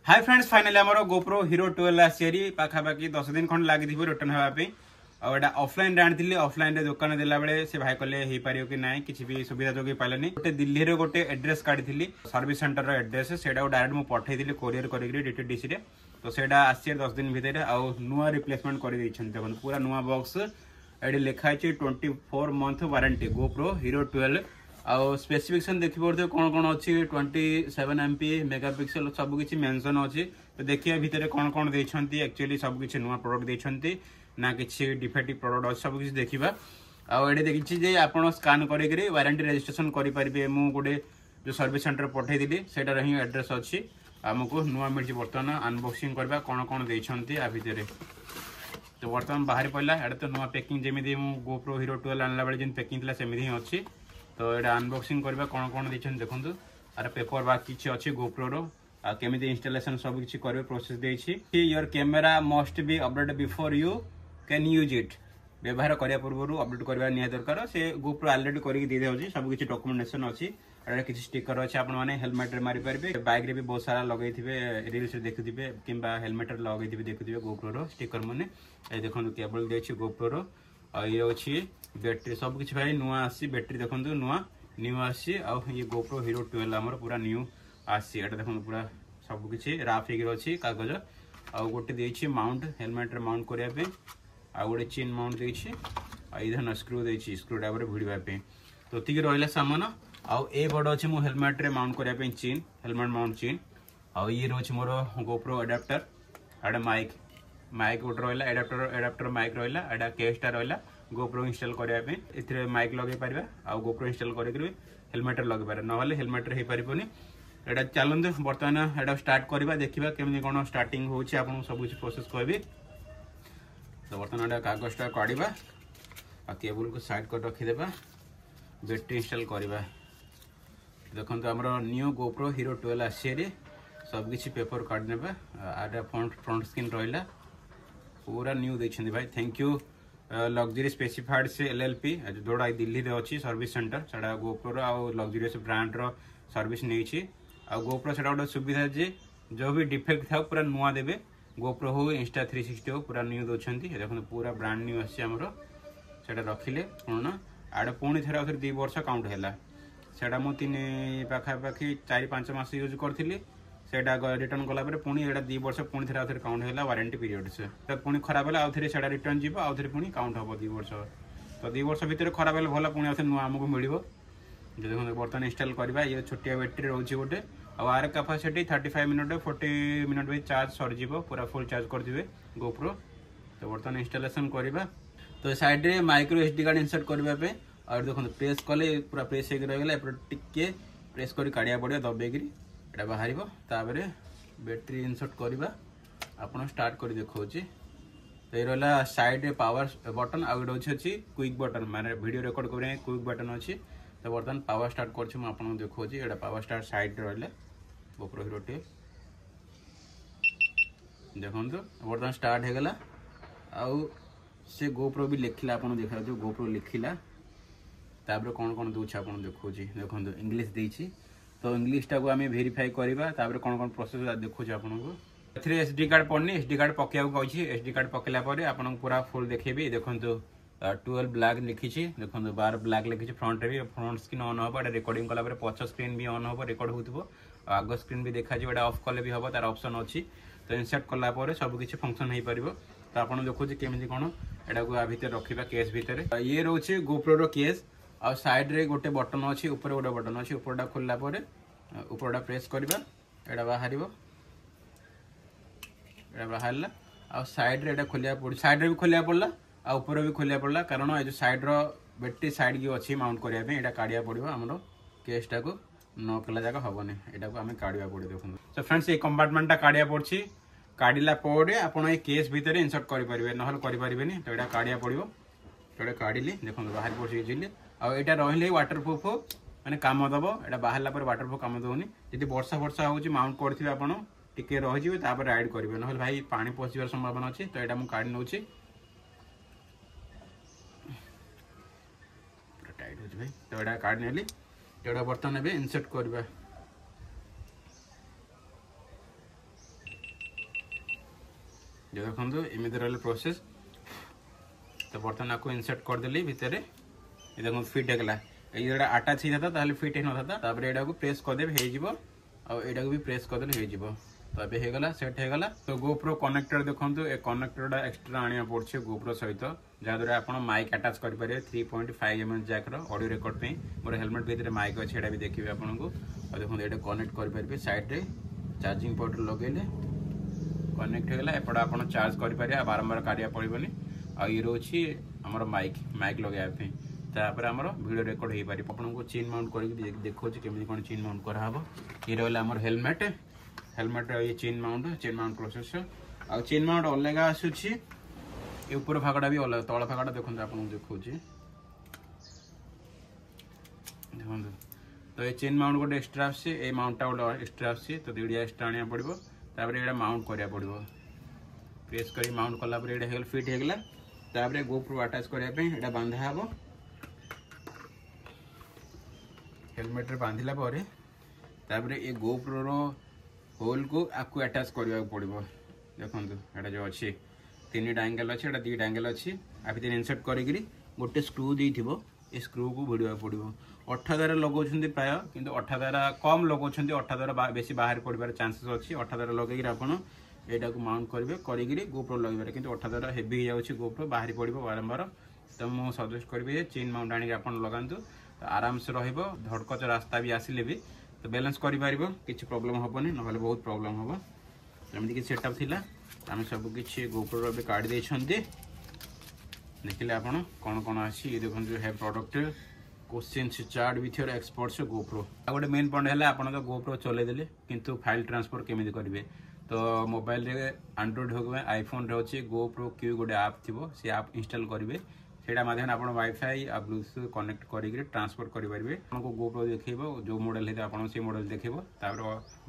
Hi friends finally आमर GoPro hero 12 आसी पाखापाखि 10 दिन खंड लगी रिटर्न होगापी आटा ऑफलाइन आनी ऑफलाइन दुकान देला बेले से भाई कले हो पार कि ना किसी भी सुविधा जोगे पानी गोटे दिल्ली रे गोटे एड्रेस काढ़ी सर्विस सेंटर एड्रेस से डायरेक्ट मुझे पठेदी कोरियर करसी तो सेटा आसी 10 दिन भितर आउ नुआ रिप्लेसमेंट कर देखो पूरा नुआ बॉक्स ये लिखाई 24 मंथ वारंटी गोप्रो हीरो 12 आउ स्पेसिफिकेशन देखी पड़े कौन कौन अच्छी 27 MP मेगापिक्सल सबकि मेंशन अच्छी तो देखिए भितर कौन कौन देती एक्चुअली सबकि नुआ प्रोडक्ट देती ना कि डिफेक्टिव प्रोडक्ट अच्छे सबकि देखा आगे देखिए आप स्कान कर वारंटी रजिस्ट्रेशन करेंगे मुझे गोटे जो सर्विस सेंटर पठेदी सेटार ही एड्रेस अच्छी आमको नुआ मिली बर्तमान अनबॉक्सिंग करवा कौन कौन देती आ भितर तो बर्तमान बाहर पड़ा एटा तो नुआ पैकिंग जमी गोप्रो हीरो 12 आनला बेले जिन पैकिंग थी सेमती ही अच्छी तो ये अनबॉक्सिंग करवा कौन कौन देखते देखो आर पेपर वर्क किसी अच्छी गोप्रो केमी इंस्टॉलेशन सब किसी कर प्रोसेस देती your camera must be update before you can use it व्यवहार करने पूर्व अपडेट करवा नि दरकार से गोप्रो अलरेडी करके सब किसी डॉक्यूमेंटेशन अच्छी किसी स्टिकर अच्छे आपने हेलमेट मारी पारे बाइक रे भी बहुत सारा लगे रिल्स देखुए कि हेलमेट लगे देखुए गोप्रो स्टिकर मैंने देखो केबल देखिए गोप्रो ये अच्छी बैटेरी सब किसी भाई नुआ आसी बैटेरी देखो नुआ न्यू आसी ये गोप्रो हीरो 12 आमर पूरा न्यू आसी एटा देखो पूरा सबकि राफ हो अच्छी कागज आउ गोटे देछि माउंट हेलमेट रे माउंट करने आउ गोटे चेन माउंट देछि इधर स्क्रू देछि स्क्रू ड्राइवर भिड़वाई तो ठीक रहा सामान आउ ए बड़ अच्छे मो हेलमेट रे माउंट करने चेन हेलमेट माउंट चेन आउ ये रोच मोर गोप्रो एडाप्टर आड़े माइक माइक गोटे रहा एडाप्टर माइक रहा एटा केसटा रहा गोप्रो इंस्टॉल करने माइक लगे पारे आउ गोप्रो इंस्टॉल कर हेलमेट लगे पारे ना हेलमेट हो पारनी एटा चलते बर्तमान एटा स्टार्ट करवा देखा केमी कौन स्टार्टिंग हो सब कुछ प्रोसेस कहबी तो बर्तमान एटा कागजटा काढ़ा आ केबल को साइड कर रखीदेवा बैटेरी इंस्टॉल करवा देखो आमर न्यू गोप्रो हीरो 12 आसी सबकि पेपर काढ़ने आटा फ्रंट स्क्रीन रहा पूरा न्यू देखते भाई थैंक यू लग्जरी स्पेसिफाइड से LLP जोड़ा दिल्ली रे अच्छी सर्विस सेंटर से गोप्रो आउ लग्जरीस ब्रांड रो सर्विस नहीं आ गोप्रो से गोटे सुविधा जे जो भी डिफेक्ट था पूरा नुआ देवे गोप्रो हो इंस्टा 360 हो पूरा न्यू दौरान देखो पूरा ब्रांड न्यू आमर से रखिले पुराना आड़े पुणी थे आउे 2 वर्ष काउंट है सेटा मु 3 पाखापाखि 4-5 मास यूज करी सेटा रिटर्न कला पुणी एटा 2 वर्ष पुणी थे आउे काउंट है वारंटी पीरियड से पुणी खराब है आउे से रिटर्न जीव आउे पुणी काउंट हम 2 वर्ष तो 2 वर्ष भितर खराब है भला पुणी आउे नुआ आमको मिल देखो बर्तमान इंस्टॉल करवा ये छोटिया बैटेरी रोचे गोटे आर कैपेसिटी 35 मिनट 40 मिनट भी चार्ज सरजी पूरा फुल चार्ज करदे गोप्रो तो बर्तमान इंस्टॉलेशन करवा तो साइड रे माइक्रो SD कार्ड इंसर्ट करने और देखो प्रेस कले पूरा प्रेस हो रहीगला टिके प्रेस कर काढ़ा पड़े दबेकरी एटा बाहर तापर बैटेरी इंसर्ट करवा आपन स्टार्ट कर देखा तो ये रहा साइड रे पावर बटन आउ गोटे अच्छी क्विक बटन माने वीडियो रिकॉर्ड करने क्विक बटन अच्छी तो बर्तमान पावर स्टार्ट कर देखा पावर स्टार्ट साइड रहा गोप्रो हीरो 12 देखो बर्तमान स्टार्ट होगला आउ से गोप्रो भी लिखला आप देखा गोप्रो लिखला तापर कौन कौन दूसरा आप देखा देखो इंग्लीश देती तो इंग्लीश टाक आम भेरीफाई करवा कौन कौन प्रोसेस देखुचे आपको SD कार्ड पड़नी SD कार्ड पकेबा SD कार्ड पकेला आपको पूरा फुल देखेबी देखो 12 ब्लैक लिखी देखो 12 ब्लैक लिखी फ्रंट रे भी फ्रंट स्क्रीन ऑन हम रिकॉर्डिंग कला पछ स्क्रीन भी ऑन हम रिकॉर्ड हो आग स्क्रीन भी देखा ऑफ कले भी हम तार ऑप्शन अच्छी तो इनसर्ट कला सबकि फंक्शन हो पार तो आप देखो केमी कौन एटा को भितर रखा केस भितर ये रोचे गोप्रो रो केस आ साइड रे गोटे बटन अच्छी ऊपर गोटे बटन अच्छी ऊपरटा खोलला ऊपरटा प्रेस करवा एटा बाहर बाहरला आ साइड रे एटा खोलिया पड़ साइड रे भी खोलिया पड़ला आ ऊपर भी खोलिया पड़ला कारण ये जो साइड रो बैटेरी साइड की अच्छी माउंट करने एटा काढ़िया पड़ो आमर केसटा को न कला जाक हेनी एटा को आम काढ़ा पड़े देखो तो फ्रेंड्स ये कंपार्टमेंटा काढ़िया पड़ी काढ़ला आप केस भितर इंसर्ट करेंगे ना करें तो यहाँ काढ़िया पड़ो तो काढ़ी देखो बाहर पड़ी इजिली आईटा रही वाटरप्रूफ मैंने कम दब यहाँ बाहर वाटरप्रूफ कम दौनी जी वर्षा वर्षा हो माउंट करेंगे आप टिके रही राइड करेंगे ना भाई पानी पशिबार संभावना अच्छी तो यहाँ मुझे काढ़ी नौ टाइट हो भाई तो यहाँ काढ़ी नेली तो बर्तमान इंसर्ट करवा जो देखो एमती रहा प्रोसेस। तो बर्तमान आपको इनसर्ट करदेली भितर ये देखो फिट होगा ये अटाच ही था फिट हो ना था यहाँ को प्रेस करदे हो भी प्रेस करदे हो तो अभी होगला सेट होगला। तो गोप्रो कनेक्टर देखो ए कनेक्टर एक्सट्रा आने पड़े गोप्रो सहित जहाँद्वारा आप माइक अटाच करेंगे 3.5 mm जैक ऑडियो रिकॉर्ड पे मोर हेलमेट भीतर माइक अच्छे भी देखिए आपको। और देखो ये कनेक्ट करेंगे साइड रे चार्जिंग पोर्ट लगेले कनेक्ट होगला एपटे आप चार्ज करेंगे बारंबार काढ़ा पड़ोनी। आ ये रोचे आमर माइक लगाइए तापर आमर वीडियो रेकर्ड हो पारे आपको चेन माउंट कर देखो केमी कौन चेन माउंट कराब। ये रहा आमर हेलमेट ये चेन माउंट प्रोसेस आ चेन माउंट अलग आसूची ये ऊपर भागटा भी अलग तल भागटा देखो आपको देखो देखो। तो ये चेन माउंट गोटे एक्सट्रा आसी ये माउंटा गोटे एक्सट्रा आसी तो दुईटा एक्सट्रा आने पड़ो ये माउंट करा पड़ो प्रेस कर माउंट कलापर ये फिट होगला। तापर गोप्रो अटाच करने बांधा हे हेलमेट बांधिला तापर ये गोप्रो होल को आपको अटाच करने पड़ो। देखो यहाँ जो अच्छे 3टा एंगल अच्छे 2टा एंगल अच्छी आ भर इनसर्ट करी गोटे स्क्रू दी ये स्क्रू को भिड़ा पड़ो। अठा द्वारा लगाउछन्ती प्राय किंतु अठा द्वारा कम लगाउछन्ती अठा द्वारा बेसी बाहर पड़बार चांसेस अच्छी। अठा द्वारा लगे आपन एटा को माउंट करेंगे करी गोप्रो लगे किंतु अठा द्वारा हेवी हो जाऊँगी गोप्रो बाहर पड़ो बारंबार। तो मुझे सजेस्ट करी चेन माउंट आने लगातु तो आराम से धड़कच रास्ता भी आसिले भी तो बैलेंस करें किसी प्रॉब्लम हेनी ना बहुत प्रॉब्लम हम एमती सेटअप थिला आम सब किसी गोप्रो भी काढ़ी देते देखिले आपन कौन कौन आसी ये देखो है product question chart with your experts GoPro. गोटे मेन पॉइंट है आप तो गोप्रो चलैदेले किंतु फाइल ट्रांसफर केमी करेंगे तो मोबाइल रे एंड्रॉइड हो आईफोन रे अच्छे गोप्रो क्यू गोटे आप थी से आप इंस्टॉल करेंगे से माध्यम आप वाईफाई आ ब्लूटूथ कनेक्ट करेंगे ट्रांसफर करेंगे आपको गोप्रो देखेब जो मॉडल है आप से मॉडल देखेब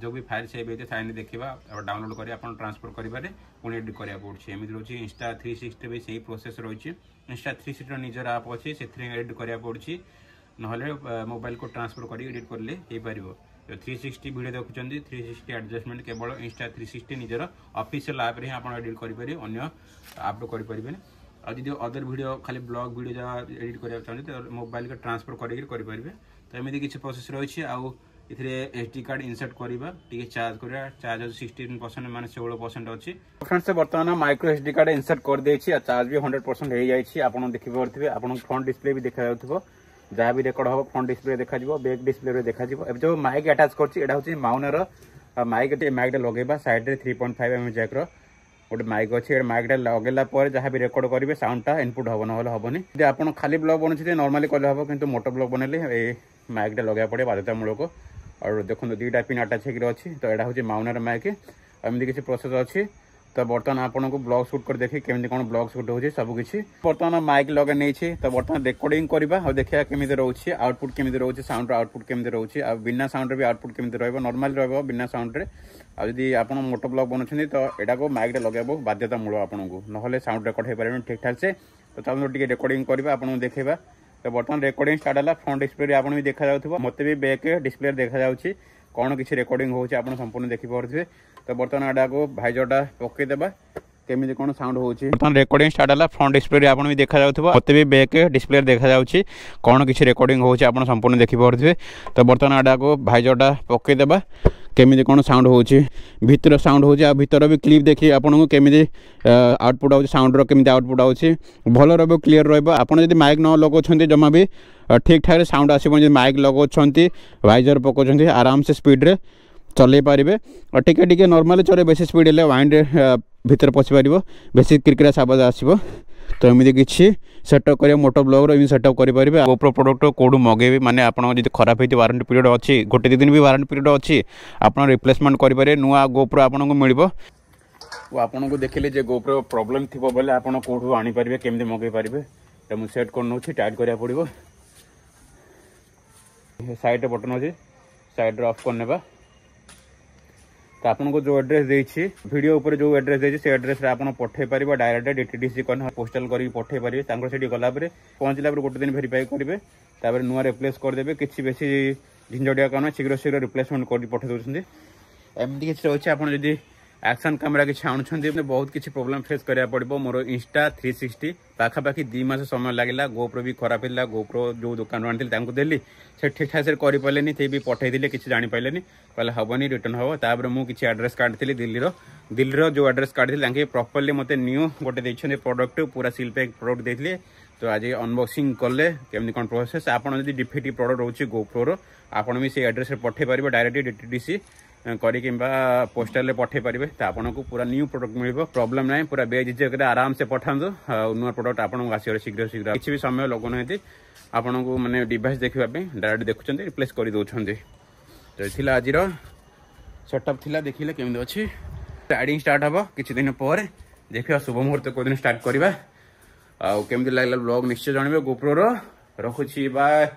जो भी फाइल सेव होते फाइल देखा डाउनलोड कर ट्रांसफर करेंगे पुणी एडिट कराया पड़े एमती रोचे इंस्टा 360 भी सही प्रोसेस रही इंस्टा 360 निजर आप अच्छे से एडिट कराया पड़े ना मोबाइल को ट्रांसफर कर एडिट करें हो पार। तो 360 वीडियो देखुं 360 एडजस्टमेंट केवल इंस्टा 360 निजर ऑफिशियल ऐप रे आप एडिट करेंगे अन्य आप करेंगे। आदि अदर वीडियो खाली ब्लॉग वीडियो जहाँ एडिट कराया चाहते तो मोबाइल को ट्रांसफर करेंगे। तो एमती किसी प्रोसेस रही आउ एसडी कार्ड इंसर्ट करवा टी चार्ज करवा चार्ज 16% मान 16% अच्छी। फ्रेंड्स बर्तमान माइक्रो एसडी कार्ड इंसर्ट कर दे चार्ज भी 100% हो जाए आप देखिपे आप फ्रंट डिस्प्ले भी देखा जहाँ भी रेकर्ड हम फ्रंट डिस्प्ले देखा बैक डिस्प्ले देखा जो माइक अटाच कर माउनर माइक लगेगा साइड 3.5 mm जैक गोटे माइक अच्छे माइकटा लगेला जहाँ भी रेकर्ड करेंगे साउंडटा इनपुट हम ना हेनी यदि आप खाली ब्लॉग बनाते नॉर्मली कले हम किंतु मोटो ब्लॉग बनले ये माइकटा लगे पड़े बाध्यतामूलक। और देखो 2टा पिन अटाच होगी तो यहाँ हूँ माउनर माइक एमती किसी प्रोसेस अच्छी। तो बर्तमान आपको ब्लॉग शूट कर देखिए केमी कौन ब्लॉग शूट हो सबकि बर्तमान माइक लगे नहीं तो बर्तमान रेकर्डिंग करवा और देखा केमी रोचे आउटपुट केमी रोचे साउंड आउटपुट केमी रोचे आ बिना साउंड भी आउटपुट केमी नॉर्मल रहा बिना साउंड आदि आप मोटो ब्लॉग बनाते तो यहाँ को माइकटा लगे बाध्यतामूलक आपको ना साउंड रेकर्ड हो पारे ठीक ठाक से। तो चलो टे रेकर्डिंग करवा आपको देखा। तो बर्तमान रेकर्डिंग स्टार्ट है फ्रंट डिस्प्ले आप भी देखा मत भी बैक डिस्प्ले देखा कौन किसी रेकर्डिंग हो संपूर्ण देखिपे। तो बर्तमान यहाँ को भाइजरटा पकईदेवा केमी कौन साउंड हो रेकर्डिंग स्टार्ट है फ्रंट डिस्प्ले आप भी देखा मत भी बैक डिस्प्ले देखा कौन किसी रेकर्डिंग हो संपूर्ण देखिपे। तो बर्तमान यहाँ को भाइजरटा पकईदेवा केमी कौन साउंड हो भीतर साउंड हो भीतर भी क्लिप देखिए आपको केमी आउटपुट आउट साउंड केमी आउटपुट आउे भल रहा क्लीयर रहा माइक न लगे जमा भी ठीक ठाक साउंड आसो माइक लगे वाइजर पकाउं आराम से स्पीड रे चल पारे और टिके नॉर्मली चले बेसी स्पीड है वाइंड भीतर पशि पार बेसी क्रिकेट आवाज आसो। तो एमती किसी सेटअप कर मोटो ब्लॉग रो सेटअप करेंगे। गोप्रो प्रोडक्ट कौटू मगेबी माने आपड़ खराब होती वारंटी पीरियड अच्छी 1-2 दिन भी वारंटी पीरियड अच्छी आप रिप्लेसमेंट करेंगे नुआ गोप्रो आपको मिल आपको देखिले जे गोप्रो प्रॉब्लम थी बोले आप कौटू आनीपारे केमी मगे पारे। तो मुझे सेट कर नौ टाइट करा पड़ो साइड बटन अच्छे साइड ऑफ करने। तो आपको जो एड्रेस देती वीडियो ऊपर जो एड्रेस देती से एड्रेस आप पठे पारे डायरेक्ट डीटीडीसी कन पोस्टाल कर पठे पारे से गलापर पहुँचला 1 दिन भेरीफाई करेंगे नुआ रिप्लेस करदे किसी बेसी झंझटिया काम शीघ्र शीघ्र रिप्लेसमेंट कर पठे दूसरी एमती किसी रही आप एक्शन कैमेरा किसी आणुंट बहुत किसी प्रोब्लेम फेस करा पड़ो मोर इंस्टा 360 पाखापाखि 2 मास समय लगे गोप्रो भी खराब है गोप्रो जो दुकान आनी देली से ठीक ठाक से करें थे भी पठे किसी जापारे कहले हेनी रिटर्न हम तापर मुझे एड्रेस काढ़ी दिल्ली जो एड्रेस काढ़ी प्रॉपर्ली मत न्यू गोटे देखते प्रोडक्ट पूरा सील पैक प्रोडक्ट देते तो आज अनबॉक्सिंग कले केमती कौन प्रोसेस आपड़ जो डिफेक्टिव प्रोडक्ट रोचे गोप्रोर आपड़ भी से एड्रेस पठे पारे डायरेक्ट डीटीडीसी करी कि पोस्टाल पठे पारे तो आपन को पूरा न्यू प्रोडक्ट मिल प्रॉब्लम ना पूरा बेझिझक आराम से पठातु नुआ प्रोडक्ट आपको आसो शीघ्र शीघ्र किसी भी समय लगुना आपन को माने डिवाइस देखापी डायरेक्ट देखुं रिप्लेस कर दौरान तो ये आज सेटअप थिला देखिले केमती अच्छी राइडिंग स्टार्ट हम किसी दिन पर देखा शुभ मुहूर्त कोई दिन स्टार्ट करवा आमती लगे ब्लॉग निश्चय जानवे गोप्रोर रखुची बाय।